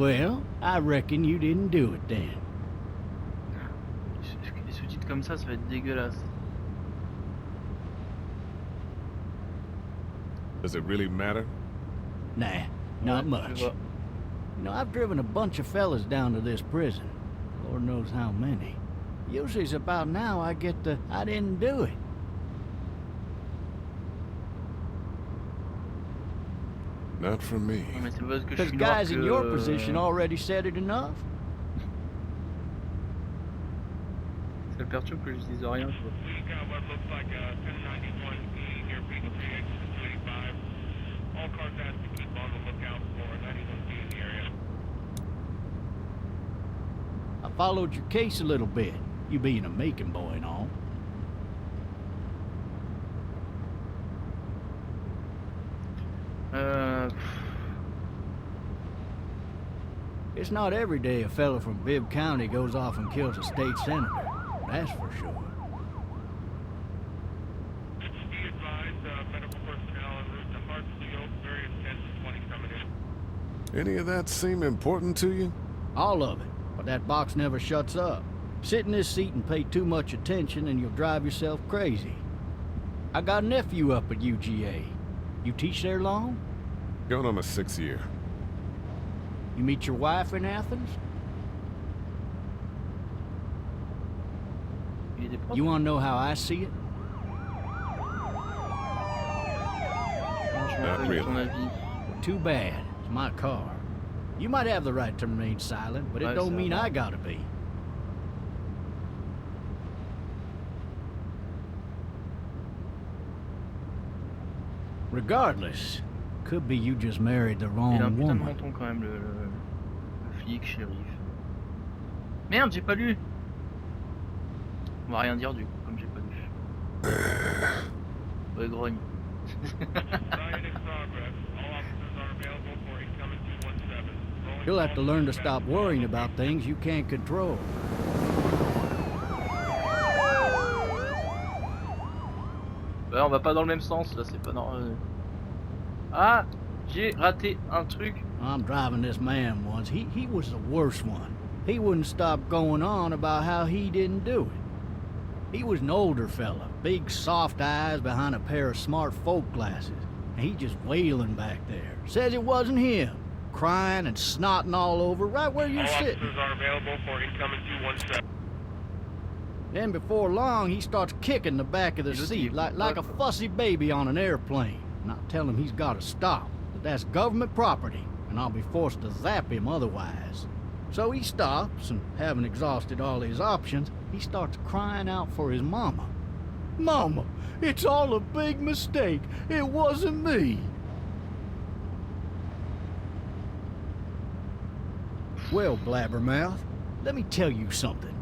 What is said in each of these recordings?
Well, I reckon you didn't do it then. Les sous-titres comme ça va être dégueulasse. Does it really matter? Nah, not Ouais, much. je vois. You know, I've driven a bunch of fellas down to this prison. Lord knows how many. Usually it's about now I get the, I didn't do it. Not for me. Non, mais c'est parce que je Because suis noir guys in your position already said it enough. Ça le perturbe que je dise rien, quoi. We got what looks like a 1091E near P3 exit 285. All cars have to keep on the lookout for 91B in the area. I followed your case a little bit, you being a Macon boy and all. It's not every day a fella from Bibb County goes off and kills a state senator. That's for sure. Be advised, medical personnel en route to Hartsfield, various 1020 coming in. Any of that seem important to you? All of it. But that box never shuts up. Sit in this seat and pay too much attention and you'll drive yourself crazy. I got a nephew up at UGA. You teach there long? Going on my 6th year. You meet your wife in Athens? Il est des profs. You wanna know how I see it? Non, je m'en Not fous de really. ton avis. Too bad. It's my car. You might have the right to remain silent, but it Ouais, don't ça mean va. I gotta be. Regardless, could be you just married the Il a un wrong putain de woman. menton quand même, le flic, shérif. Merde, j'ai pas lu. On va rien dire du coup, comme j'ai pas lu. Ouais, grogne. Riot in progress. All officers are available for incoming 217. Rolling You'll have to call learn to dispatch. stop worrying about things you can't control. Ouais, on va pas dans le même sens, là, c'est pas normal. Ah, j'ai raté un truc. I'm driving this man once. He was the worst one. He wouldn't stop going on about how he didn't do it. He was an older fella, big soft eyes behind a pair of smart folk glasses. And he just wailing back there. Says it wasn't him. Crying and snotting all over right where All you're sitting. officers are available for incoming 217. Then before long, he starts kicking the back of the seat like a fussy baby on an airplane. And I tell him he's got to stop, that that's government property, and I'll be forced to zap him otherwise. So he stops, and having exhausted all his options, he starts crying out for his mama. Mama, it's all a big mistake. It wasn't me. Well, blabbermouth, let me tell you something.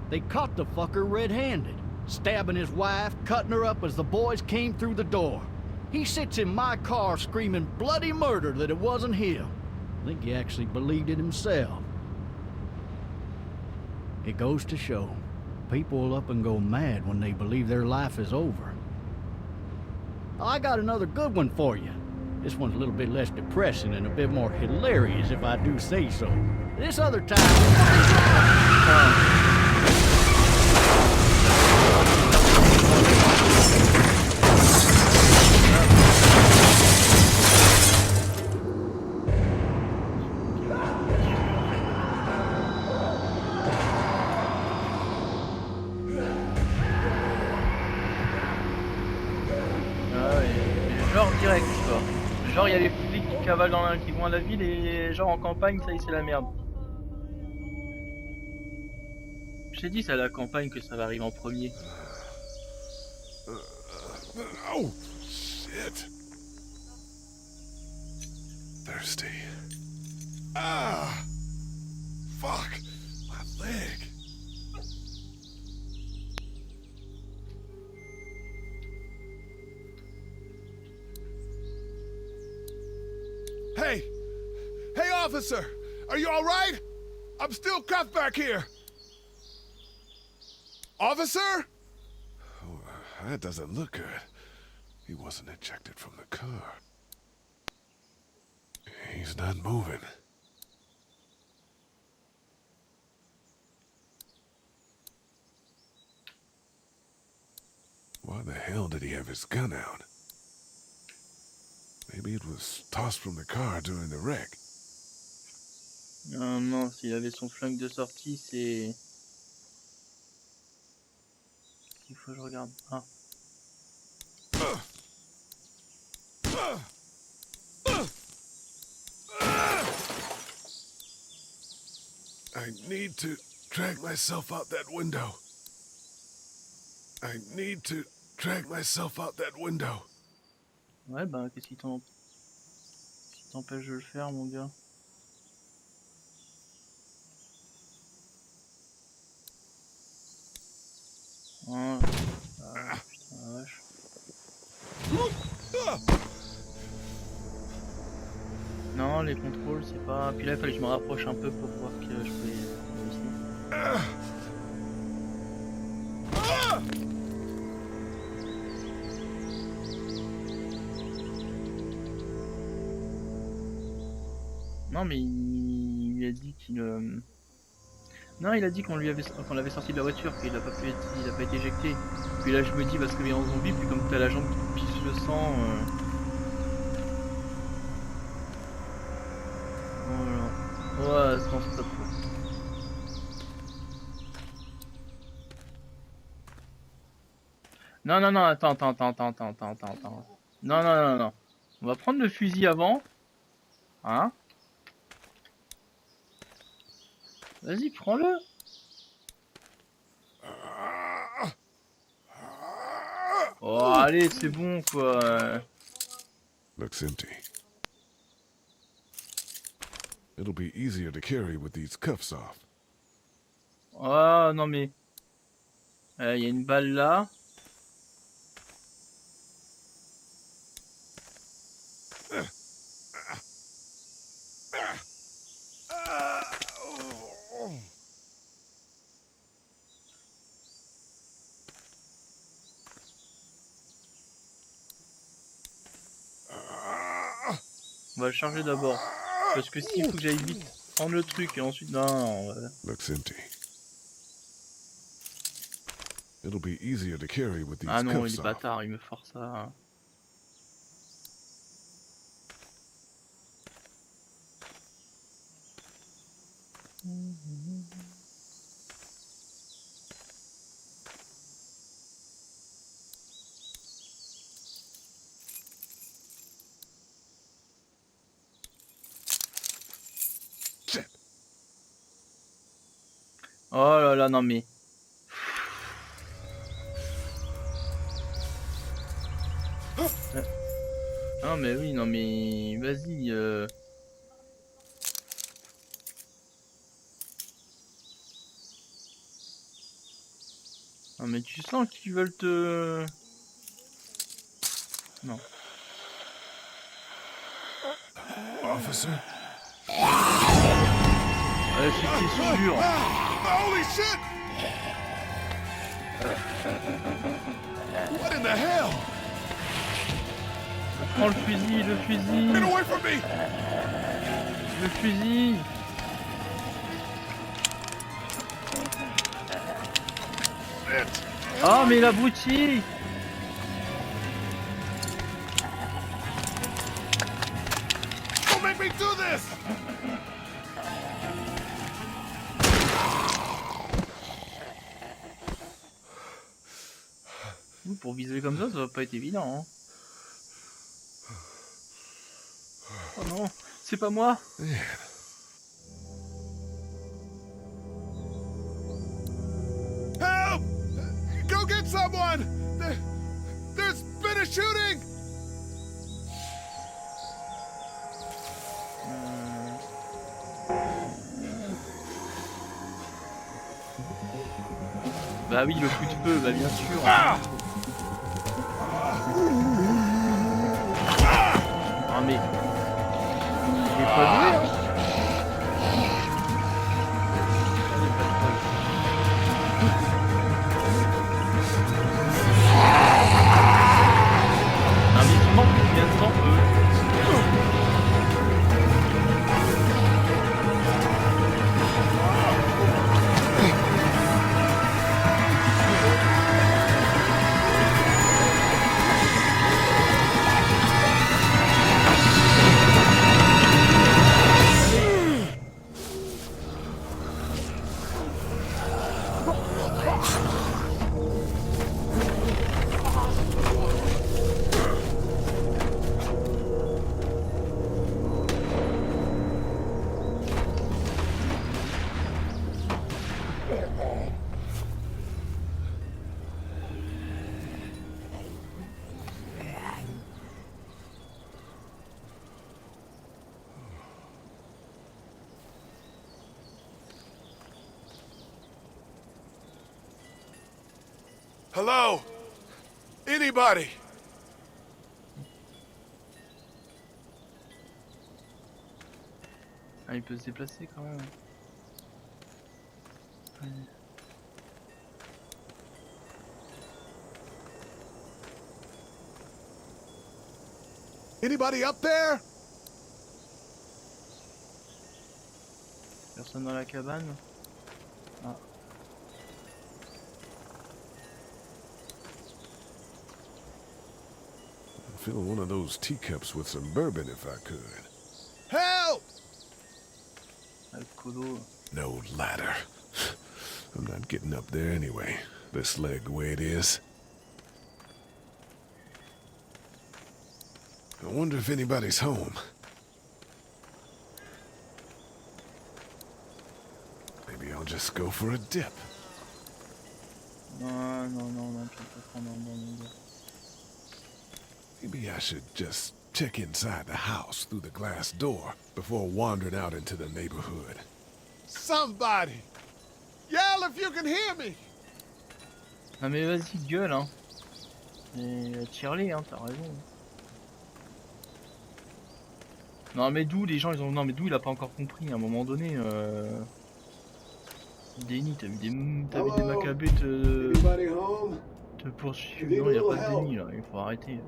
They caught the fucker red-handed, stabbing his wife, cutting her up as the boys came through the door. He sits in my car screaming bloody murder that it wasn't him. I think he actually believed it himself. It goes to show, people will up and go mad when they believe their life is over. Oh, I got another good one for you. This one's a little bit less depressing and a bit more hilarious, if I do say so. This other time... Ah ouais, mais genre direct quoi. Genre il y a les flics qui cavalent qui vont à la ville et genre en campagne ça y est c'est la merde. Je t'ai dit c'est à la campagne que ça va arriver en premier. Oh, shit. Thirsty. Ah! Fuck! My leg. Hey! Hey, officer! Are you all right? I'm still cuffed back here. Officer? Oh, that doesn't look good. He wasn't ejected from the car. He's not moving. Why the hell did he have his gun out? Maybe it was tossed from the car during the wreck. Non, non, s'il avait son flingue de sortie, c'est... Il faut que je regarde. Ah. I need to drag myself out that window. I need to drag myself out that window. Ouais, bah, qu'est-ce qui t'empêche de le faire, mon gars? Ah, putain, la vache. Non, les contrôles, c'est pas... Puis là, il fallait que je me rapproche un peu pour voir que je pouvais réussir. Non, mais il a dit qu'il... Non, il a dit qu'on l'avait sorti de la voiture, qu'il a pas été éjecté. Puis là, je me dis, parce que il est en zombie, puis comme t'as la jambe qui pisse le sang... Voilà. Ouais, c'est stop. Non, non, non, attends. Non. On va prendre le fusil avant. Hein? Vas-y, prends-le. Oh, allez, c'est bon, quoi. Looks empty. It'll be easier to carry with these cuffs off. Oh, non, mais... y a une balle là. On va le charger d'abord. Parce que s'il faut que j'aille vite prendre le truc et ensuite... Non. Looks empty. It'll be easier to carry with these Ah non, il cuffs est off. bâtard, il me force à... Shit. Oh là là, non mais... Non mais oui, non mais... Vas-y, Non mais tu sens qu'ils veulent te... Non. Officer? C'était sûr. Holy shit! What in the hell? Prends le fusil, Get away from me! le fusil. Oh mais l'abruti! Don't make me do this! Pour viser comme ça va pas être évident. Hein. Oh non, c'est pas moi. Help! Go get someone! There's been a shooting! Bah oui, le coup de feu, bah bien sûr. Ah! Ah mais... Il est pas doué, hein. Ah mais il manque combien de temps Hello? Anybody? Ah, il peut se déplacer quand même. Ouais. Anybody up there? Personne dans la cabane. Ah. I'd fill one of those teacups with some bourbon if I could. Help! Alcoolo. No ladder. I'm not getting up there anyway. This leg the way it is. I wonder if anybody's home. Maybe I'll just go for a dip. Non, tu peux prendre un bon milieu. Maybe I should just check inside the house through the glass door before wandering out into the neighborhood. Somebody! Yell if you can hear me! Non mais vas-y, gueule hein. Et tire-les hein, t'as raison. Non mais d'où les gens ils ont... Non mais d'où il a pas encore compris à un moment donné Déni, t'as vu des macabées te poursuivre. Non, y'a pas de déni là, il faut arrêter.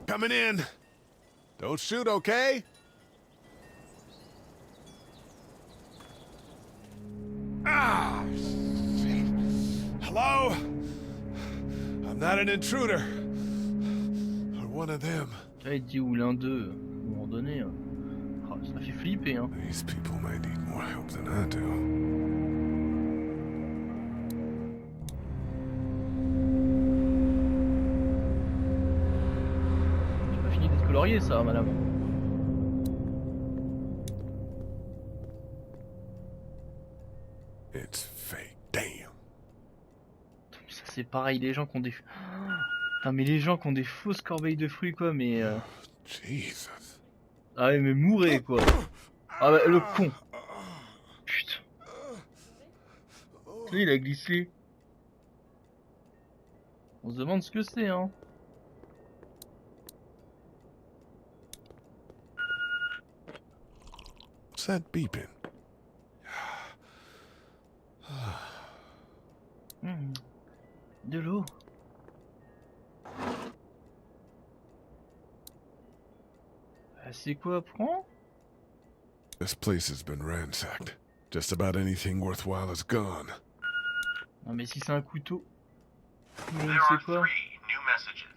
Coming in. Don't shoot, okay? Ah! Shit. Hello? I'm not an intruder. Or one of them. Là, il dit ou l'un d'eux, à un moment donné. Oh, ça fait flipper, hein. These people might need more help than I do. J'ai pas fini d'être colorié, ça, madame. It's fake. Damn. Ça, c'est pareil, les gens qui ont des... Ah, mais les gens qui ont des fausses corbeilles de fruits, quoi, mais... Jesus. Ah ouais, mais mourrez, quoi. Ah bah, le con. Putain. Il a glissé. On se demande ce que c'est, hein. What's that beeping? De l'eau. C'est quoi, prends? This place has been ransacked. Just about anything worthwhile is gone. Non mais si c'est un couteau. There are C'est quoi? 3 new messages.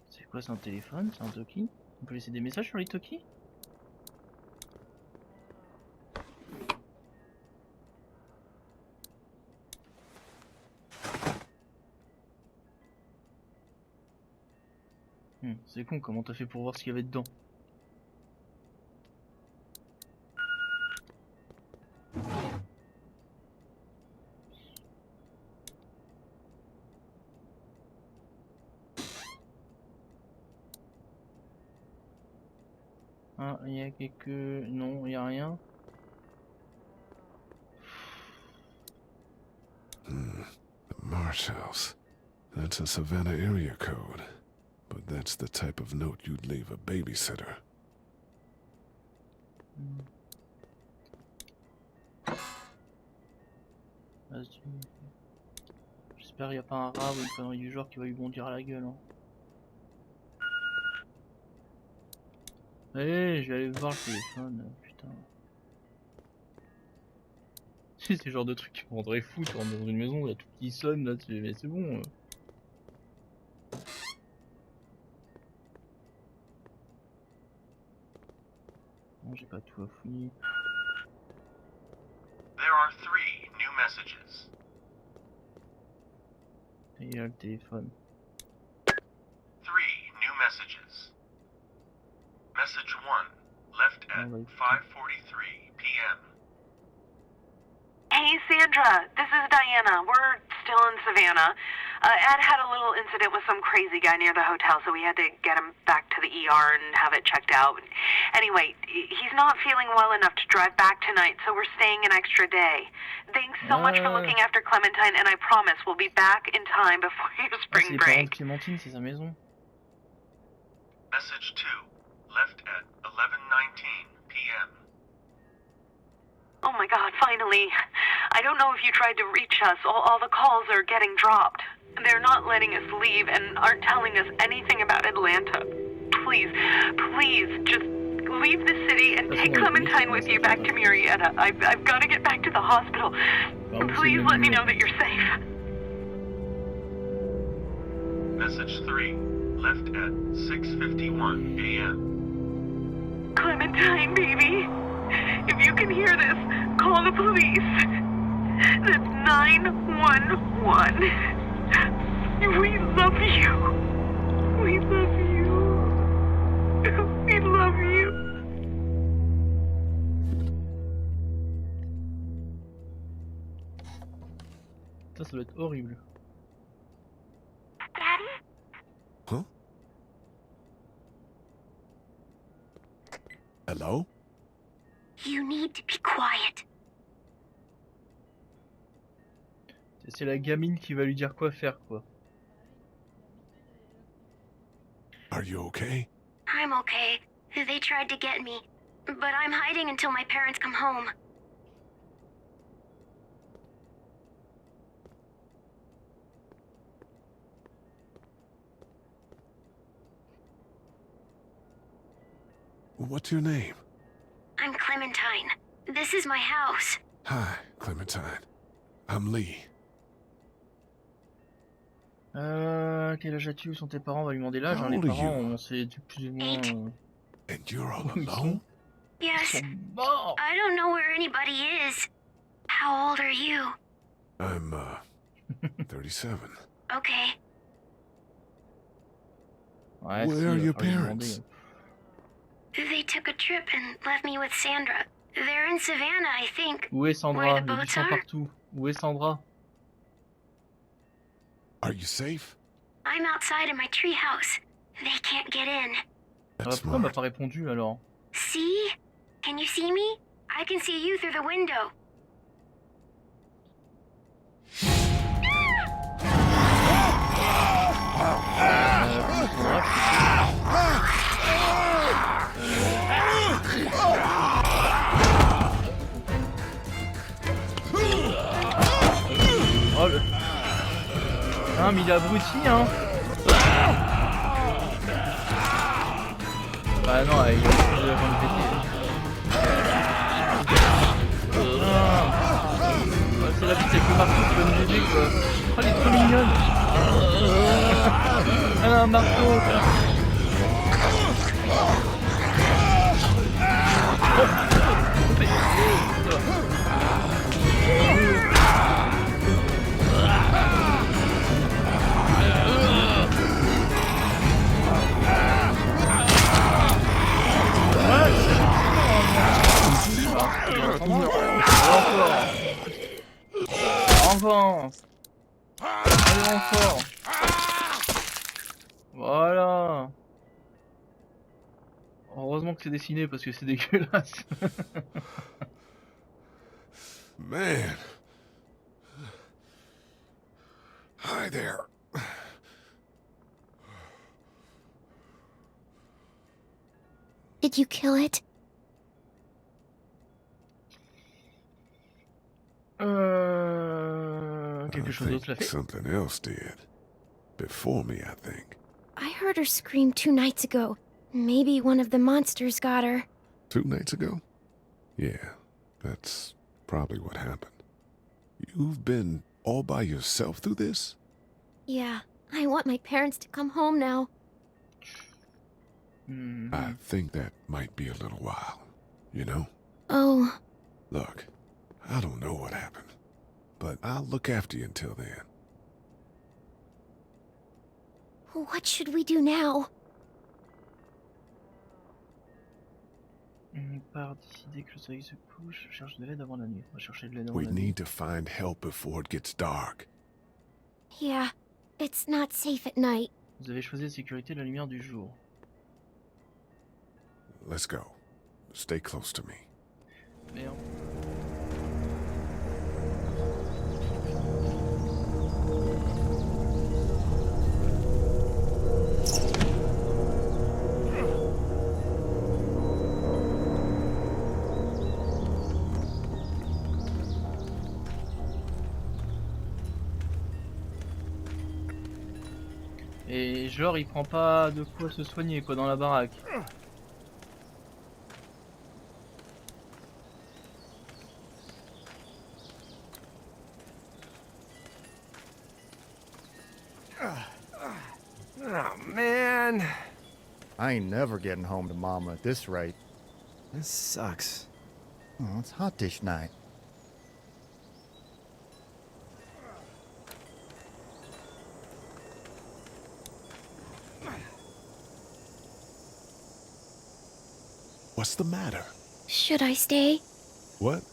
C'est quoi, c'est un téléphone? C'est un Toki? On peut laisser des messages sur les Toki? C'est con, comment t'as fait pour voir ce qu'il y avait dedans? Ah, il y a quelques... Non, il y a rien. The Marsh House. That's a Savannah area code. But that's the type of note you'd leave a babysitter. J'espère qu'il n'y a pas un rat ou une connerie du genre qui va lui bondir à la gueule. Hein. Allez, je vais aller voir le téléphone, putain. C'est le genre de truc qui me rendrait fou, tu rentres dans une maison, il y a tout qui sonne là, mais c'est bon. Non, j'ai pas tout à fouiller. There are 3 new messages. Et il y a le téléphone. 3 new messages. Message 1, left at 5:43 p.m. Hey Sandra, this is Diana. We're still in Savannah. Ed had a little incident with some crazy guy near the hotel, so we had to get him back to the ER and have it checked out. Anyway, he's not feeling well enough to drive back tonight, so we're staying an extra day. Thanks so much for looking after Clementine, and I promise we'll be back in time before your C'est spring les parents de break. Clémentine, c'est sa maison. Message 2, left at 11:19 p.m. Oh my god, finally. I don't know if you tried to reach us. All the calls are getting dropped. They're not letting us leave and aren't telling us anything about Atlanta. Please, just leave the city and take Clementine with you back to Murrieta. I've got to get back to the hospital. Please let me know that you're safe. Message 3, left at 6:51 a.m. Clementine, baby. If you can hear this, call the police. That's 911. We love you. We love you. We love you. Ça doit être horrible. Daddy? Huh? Hello? You need to be quiet. C'est la gamine qui va lui dire quoi faire, quoi. Are you okay? I'm okay. They tried to get me, but I'm hiding until my parents come home. What's your name? I'm Clementine. This is my house. Hi, Clementine. I'm Lee. Quel âge as-tu? Où sont tes parents? On va lui demander l'âge, hein. Les How old are parents, you? on sait plus ou moins... And you're all Ils sont- alone? Ils Yes, sont morts! I don't know where anybody is. How old are you? I'm, 37. Okay. Ouais, Where si, are va your falloir lui parents? demander. They took a trip and left me with Sandra. They're in Savannah, I think. Où est Sandra? Where the Les boats buts sont are? partout. Où est Sandra? Are you safe? I'm outside in my treehouse. They can't get in. That's Pourquoi elle m'a smart. pas répondu, alors? See? Can you see me? I can see you through the window. Oh le... Ah mais il est abruti, hein. Bah non, il a plus de péter. C'est la petite avec le marteau qui va nous aider, quoi. Oh, elle est trop mignonne. Elle a un marteau. Encore. Allez encore. Voilà. Heureusement que c'est dessiné parce que c'est dégueulasse. Man. Hi there. Did you kill it? Quelque I chose d'autre think l'a fait. something else did. Before me, I think. I heard her scream 2 nights ago. Maybe one of the monsters got her. 2 nights ago? Yeah, that's probably what happened. You've been all by yourself through this? Yeah, I want my parents to come home now. I think that might be a little while, you know? Oh, Look, I don't know what happened, but I'll look after you until then. what should we do now? On part d'ici dès que le soleil se couche. Je cherche de l'aide avant la nuit. On va chercher de l'aide avant We la nuit. need to find help before it gets dark. Yeah, It's not safe at night. Vous avez choisi la sécurité de la lumière du jour. Let's go. Stay close to me. Merde. Et genre il prend pas de quoi se soigner quoi dans la baraque. Oh, man. I ain't never getting home to Mama at this rate. This sucks. Oh, it's hot dish night. What's the matter? Should I stay? What?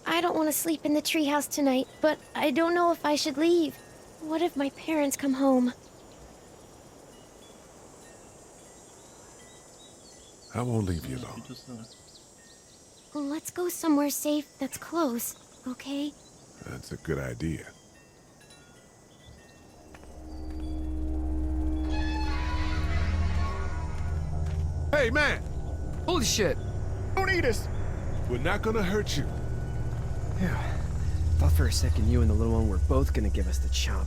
I don't want to sleep in the treehouse tonight, but I don't know if I should leave. What if my parents come home? I won't leave you C'est alone. plutôt ça, ouais. Let's go somewhere safe that's close, okay? That's a good idea. Hey, man! Holy shit. Don't eat us! We're not gonna hurt you. Yeah. Thought for a second you and the little one were both gonna give us the chomp.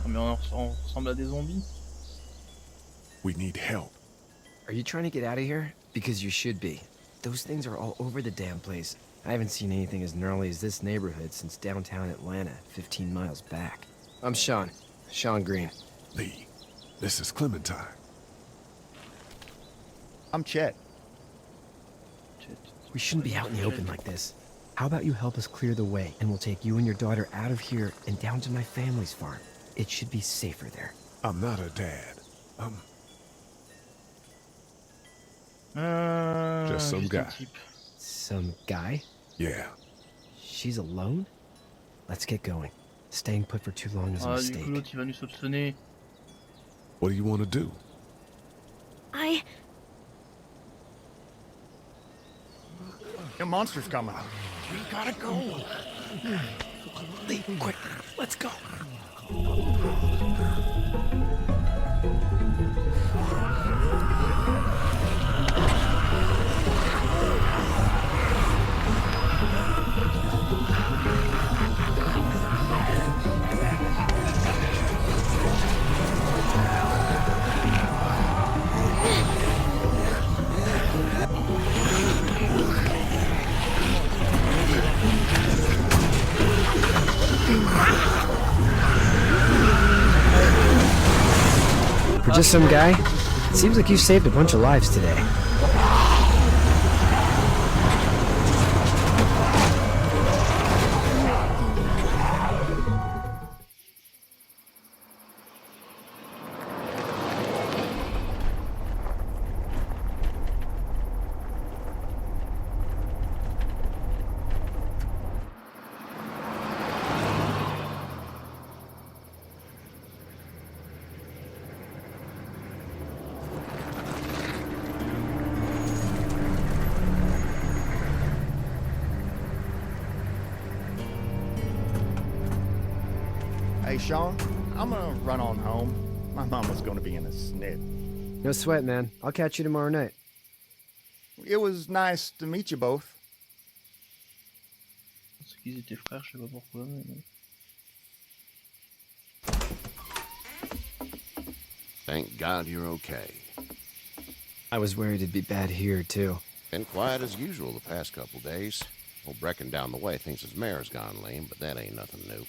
Ah, mais on ressemble à des zombies. We need help. Are you trying to get out of here? Because you should be. Those things are all over the damn place. I haven't seen anything as gnarly as this neighborhood since downtown Atlanta, 15 miles back. I'm Sean. Sean Green. Lee, this is Clementine. I'm Chet. Shit. We shouldn't be out in the open like this. How about you help us clear the way, and we'll take you and your daughter out of here and down to my family's farm. It should be safer there. I'm not a dad. I'm Just some juste guy. un type. Some guy? Yeah. She's alone? Let's get going. Staying put for too long is a Ah, du mistake. coup l'autre il va nous soupçonner. What do you want to do? The monster's coming. We gotta go. Lee, quick, let's go. For just some guy, it seems like you saved a bunch of lives today. Hey, Sean, I'm gonna run on home. My mama's gonna be in a snit. No sweat, man. I'll catch you tomorrow night. It was nice to meet you both. Parce qu'ils étaient frères, je sais pas pourquoi. Mais... Thank God you're okay. I was worried it'd be bad here, too. Been quiet as usual the past couple days. Old Brecken down the way thinks his mare's gone lame, but that ain't nothing new.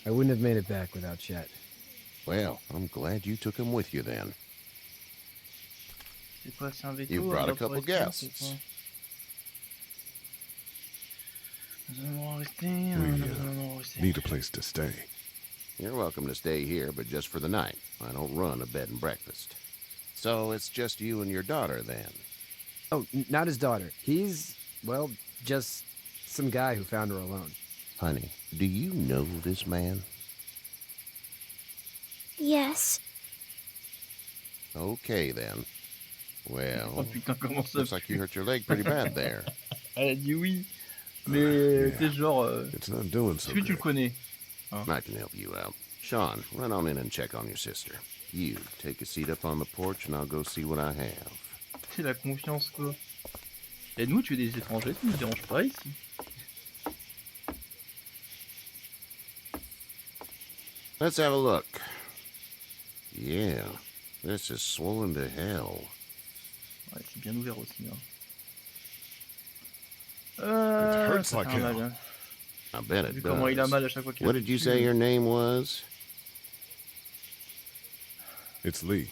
I wouldn't have made it back without Chet. Well, I'm glad you took him with you then. C'est quoi, c'est un veto? You brought a alors, pour couple rester, c'est guests. quoi? Nous allons rester, nous allons rester. Need a place to stay. You're welcome to stay here, but just for the night. I don't run a bed and breakfast. So it's just you and your daughter then? Oh, not his daughter. He's, well, just some guy who found her alone. Honey, do you know this man? Yes. Okay, then. Oh Well, putain, comment ça looks like you hurt your leg pretty bad there. Elle a dit oui. Mais t'es genre. It's not doing so Est-ce que tu le good. connais? I can help you out. Sean, run on in and check on your sister. You, take a seat up on the porch and I'll go see what I have. C'est la confiance quoi. Et nous, tu es des étrangers, ça ne nous dérange pas ici. Let's have a look. Yeah, this is swollen to hell. Ouais, c'est bien ouvert aussi. Hein. hurts Ça like fait un mal, hell. hein. I bet Vu it comment il a does. mal à chaque fois qu'il What appuie did you dessus. say your name was? It's Lee.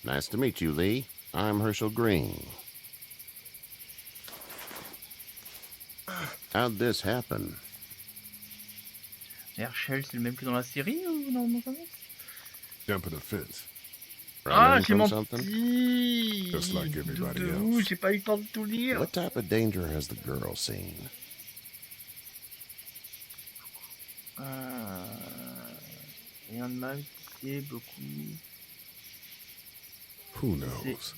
Nice to meet you, Lee. I'm Herschel Green. How'd this happen? Herschel, c'est le même que dans la série ou non, non, non. Jumping a fence. Ah, Running j'ai from menti. something? Just like everybody De else. où, j'ai pas eu le temps de tout lire. What type of danger has the girl seen? Rien de mal, c'est beaucoup. Who knows?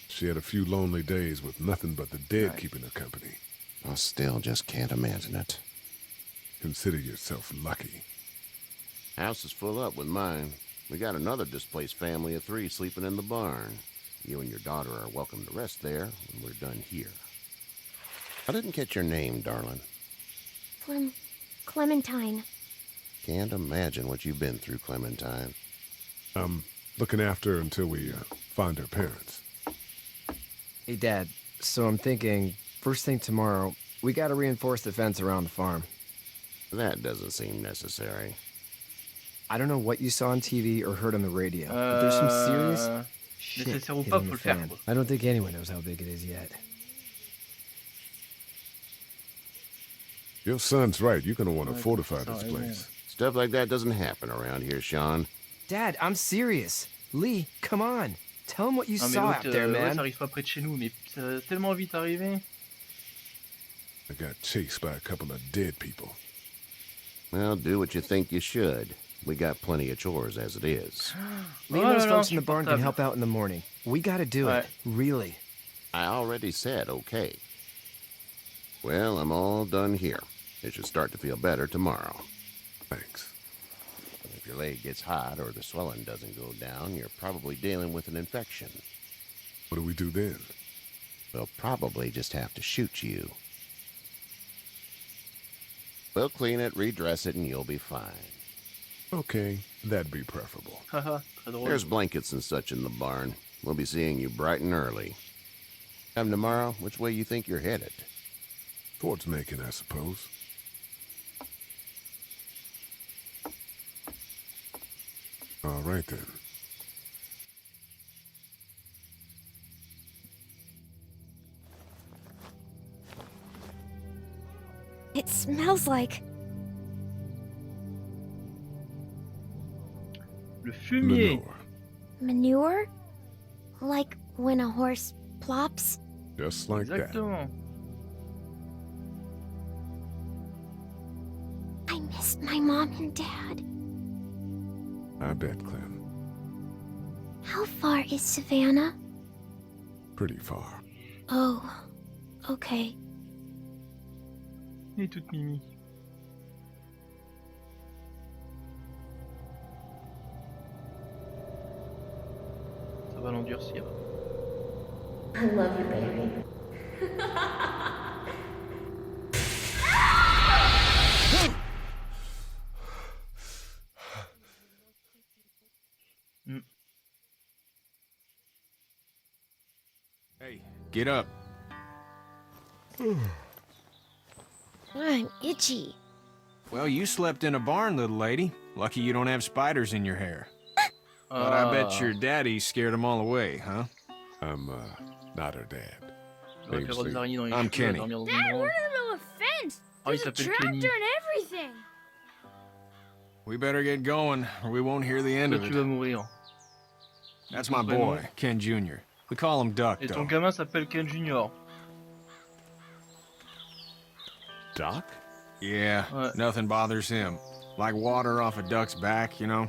She had a few lonely days with nothing but the dead Right. keeping her company. I still just can't imagine it. Consider yourself lucky. House is full up with mine. We got another displaced family of 3 sleeping in the barn. You and your daughter are welcome to rest there when we're done here. I didn't catch your name, darling. Clementine. Can't imagine what you've been through, Clementine. I'm looking after her until we find her parents. Hey, Dad. So I'm thinking, first thing tomorrow, we gotta reinforce the fence around the farm. That doesn't seem necessary. I don't know what you saw on TV or heard on the radio, but there's some serious shit nécessaire ou hitting pas, the faut le faire, fan. quoi. I don't think anyone knows how big it is yet. Your son's right. You're gonna want to Ouais, fortify ça a this raison. place. Stuff like that doesn't happen around here, Sean. Dad, I'm serious. Lee, come on. Tell him what you Non mais saw l'autre, out there, ouais, man. ça arrive pas près de chez nous, mais ça va tellement vite arriver. I got chased by a couple of dead people. Well, do what you think you should. We got plenty of chores as it is. Lee Oh and those là là, folks in the barn can insupportable. help out in the morning. We gotta do it. Ouais. Really. I already said okay. Well, I'm all done here. It should start to feel better tomorrow. Thanks. If your leg gets hot or the swelling doesn't go down, you're probably dealing with an infection. What do we do then? They'll probably just have to shoot you. We'll clean it, redress it, and you'll be fine. Okay, that'd be preferable. Haha, très drôle. There's blankets and such in the barn. We'll be seeing you bright and early. Come tomorrow, which way you think you're headed? Towards Macon, I suppose. All right, then. It smells like... Le fumier. Manure. manure? Like when a horse plops? Just like that. Exactement. I missed my mom and dad. I bet, Clem. How far is Savannah? Pretty far. Oh, okay. Et toute mimi. Ça va l'endurcir. I love you, baby. Hey, get up. I'm itchy. Well, you slept in a barn, little lady. Lucky you don't have spiders in your hair. But I bet your daddy scared them all away, huh? I'm, not her dad. Il aurait pu avoir des araignées dans les I'm cheveux, à Kenny. dormir dans une Dad, we're branche. in the middle of a fence. Oh, il There's a s'appelle tractor Kenny. and everything. We better get going, or we won't hear the end Toi, of tu vas it. mourir. That's my Ton prénom. boy, Ken Jr. We call him Duck, Et ton though. gamin s'appelle Ken Junior. Doc? Yeah, Ouais. nothing bothers him. Like water off a duck's back, you know?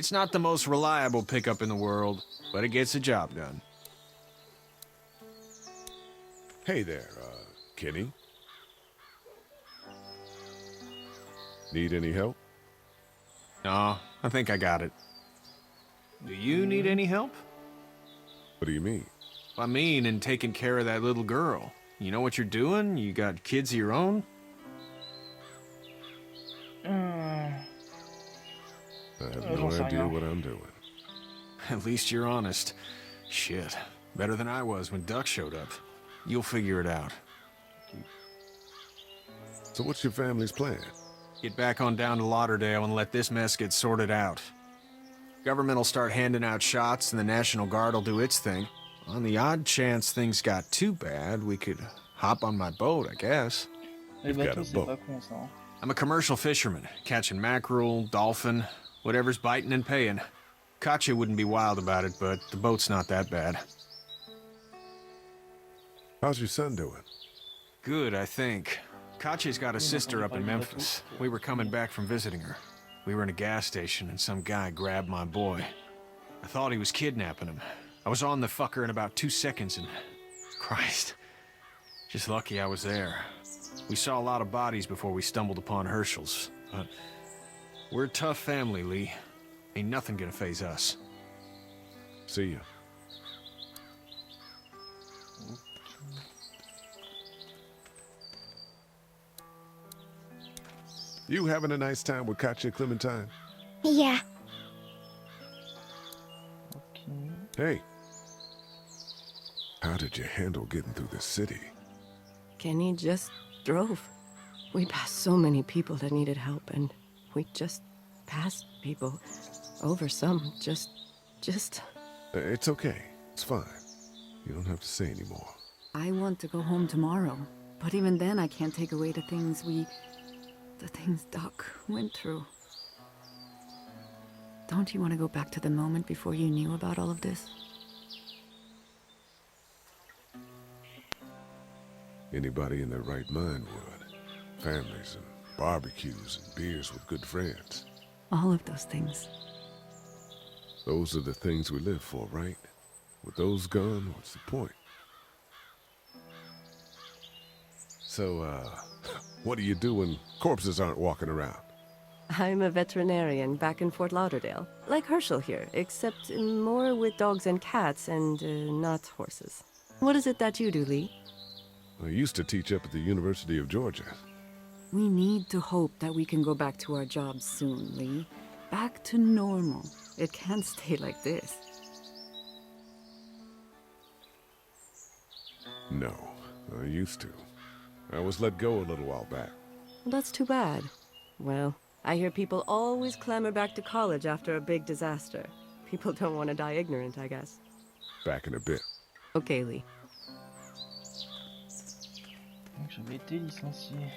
It's not the most reliable pickup in the world, but it gets the job done. Hey there, Kenny. Need any help? No, I think I got it. Do you need any help? What do you mean? I mean, in taking care of that little girl. You know what you're doing? You got kids of your own? I have no idea what I'm doing. At least you're honest. Shit. Better than I was when Duck showed up. You'll figure it out. So what's your family's plan? Get back on down to Lauderdale and let this mess get sorted out. Government will start handing out shots and the National Guard will do its thing. On the odd chance things got too bad, we could hop on my boat, I guess. Les bateaux, c'est pas con ça. I'm a commercial fisherman, catching mackerel, dolphin, whatever's biting and paying. Katya wouldn't be wild about it, but the boat's not that bad. How's your son doing? Good, I think. Katya's got a sister up in Memphis. We were coming back from visiting her. We were in a gas station and some guy grabbed my boy. I thought he was kidnapping him. I was on the fucker in about 2 seconds and... Christ. Just lucky I was there. We saw a lot of bodies before we stumbled upon Herschel's, but... We're a tough family, Lee. Ain't nothing gonna faze us. See ya. You having a nice time with Katya, Clementine? Yeah. Hey. How did you handle getting through the city? Kenny just drove. We passed so many people that needed help, and we just passed people. Over some, just... It's okay. It's fine. You don't have to say anymore. I want to go home tomorrow, but even then I can't take away the things Doc went through. Don't you want to go back to the moment before you knew about all of this? Anybody in their right mind would. Families and barbecues and beers with good friends. All of those things. Those are the things we live for, right? With those gone, what's the point? So, what do you do when corpses aren't walking around? I'm a veterinarian back in Fort Lauderdale. Like Herschel here, except more with dogs and cats and not horses. What is it that you do, Lee? I used to teach up at the University of Georgia. We need to hope that we can go back to our jobs soon, Lee. Back to normal. It can't stay like this. No, I used to. I was let go a little while back. That's too bad. Well, I hear people always clamor back to college after a big disaster. People don't want to die ignorant, I guess. Back in a bit. Okay, Lee. Donc j'avais été licencié.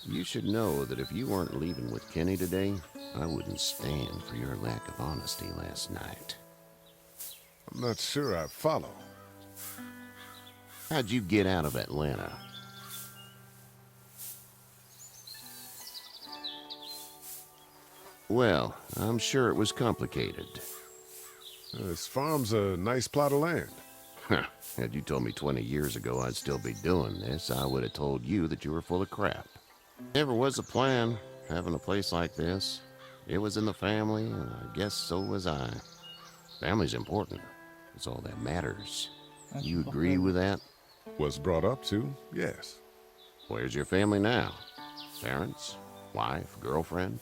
You should know that if you weren't leaving with Kenny today, I wouldn't stand for your lack of honesty last night. I'm not sure I follow. How'd you get out of Atlanta? Well, I'm sure it was complicated. This farm's a nice plot of land. Had you told me 20 years ago I'd still be doing this, I would have told you that you were full of crap. Never was a plan, having a place like this. It was in the family, and I guess so was I. Family's important. It's all that matters. You agree with that? Was brought up to, yes. Where's your family now? Parents? Wife? Girlfriend?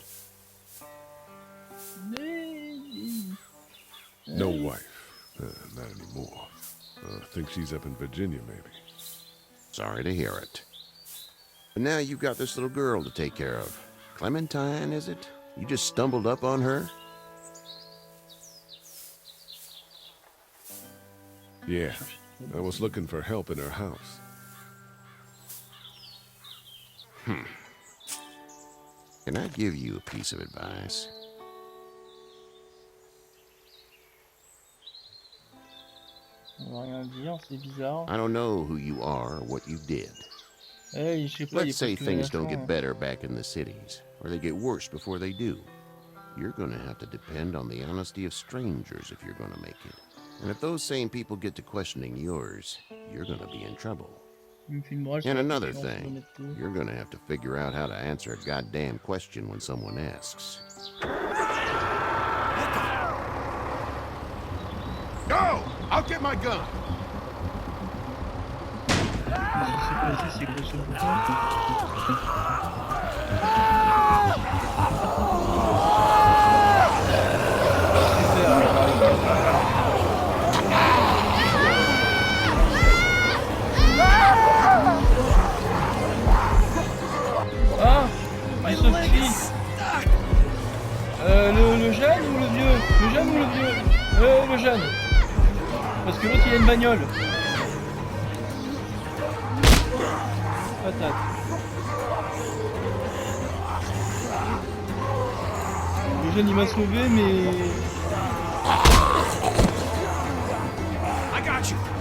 No wife. Not anymore. I think she's up in Virginia, maybe. Sorry to hear it. But now you've got this little girl to take care of. Clementine, is it? You just stumbled up on her? Yeah. I was looking for help in her house. Can I give you a piece of advice? On va rien dire, c'est bizarre. I don't know who you are or what you did, Je sais pas, il Let's est say presque things don't menaçant. get better back in the cities, or they get worse before they do. You're gonna have to depend on the honesty of strangers if you're gonna make it. And if those same people get to questioning yours, you're gonna be in trouble. Il me fait une morale sur And la another confiance, thing, l'honnêteté. you're gonna have to figure out how to answer a goddamn question when someone asks. Go! I'll get my gun. C'est quoi ce bouton? Ah, ils sont petits. Le jeune ou le vieux? Le jeune ou le vieux? Le jeune. Parce que l'autre il a une bagnole. Patate. Le jeune il m'a sauvé mais...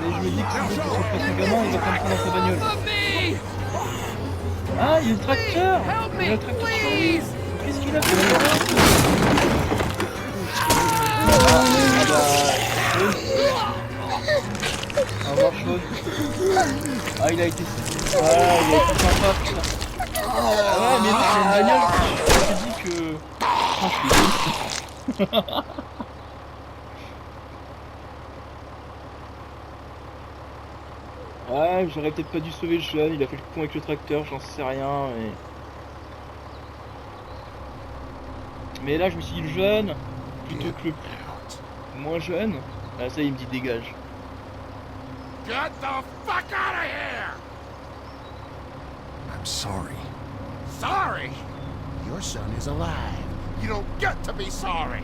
Mais je me dis que si l'autre il sauve pas son gamin, il va pas me prendre dans sa bagnole. Ah, il y a le tracteur! Il y a le tracteur sur lui! Qu'est-ce qu'il a fait? Au revoir, Chaude. Ah, il a été sympa, putain. Ouais, mais là, c'est une bagnole. Je me dis que... Ah, je suis égoïste. Ouais, j'aurais peut-être pas dû sauver le jeune, il a fait le con avec le tracteur, j'en sais rien, mais là je me suis dit le jeune, plutôt que le moins jeune, ah ça il me dit dégage. Get the fuck out of here! I'm sorry. Sorry? Your son is alive. You don't get to be sorry.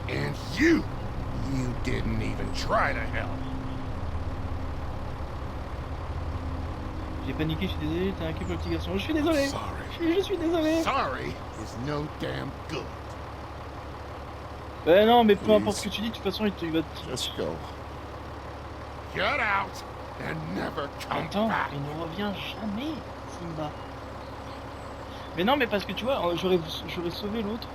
And you didn't even try to help. J'ai paniqué, je suis désolé, t'es inquiet pour le petit garçon. Je suis désolé. Je suis désolé. Sorry is no damn good. Ben non, mais peu importe ce que tu dis, de toute façon, il va te... Let's go. Get out and never come Attends, back. il ne revient jamais, Simba. Mais non, mais parce que tu vois, j'aurais sauvé l'autre.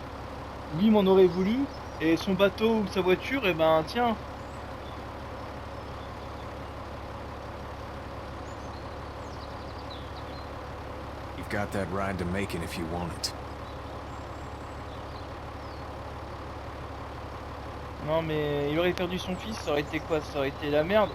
Lui m'en aurait voulu. Et son bateau ou sa voiture, et ben tiens. You've got that ride to Macon if you want it. Non mais il aurait perdu son fils, ça aurait été quoi? Ça aurait été la merde.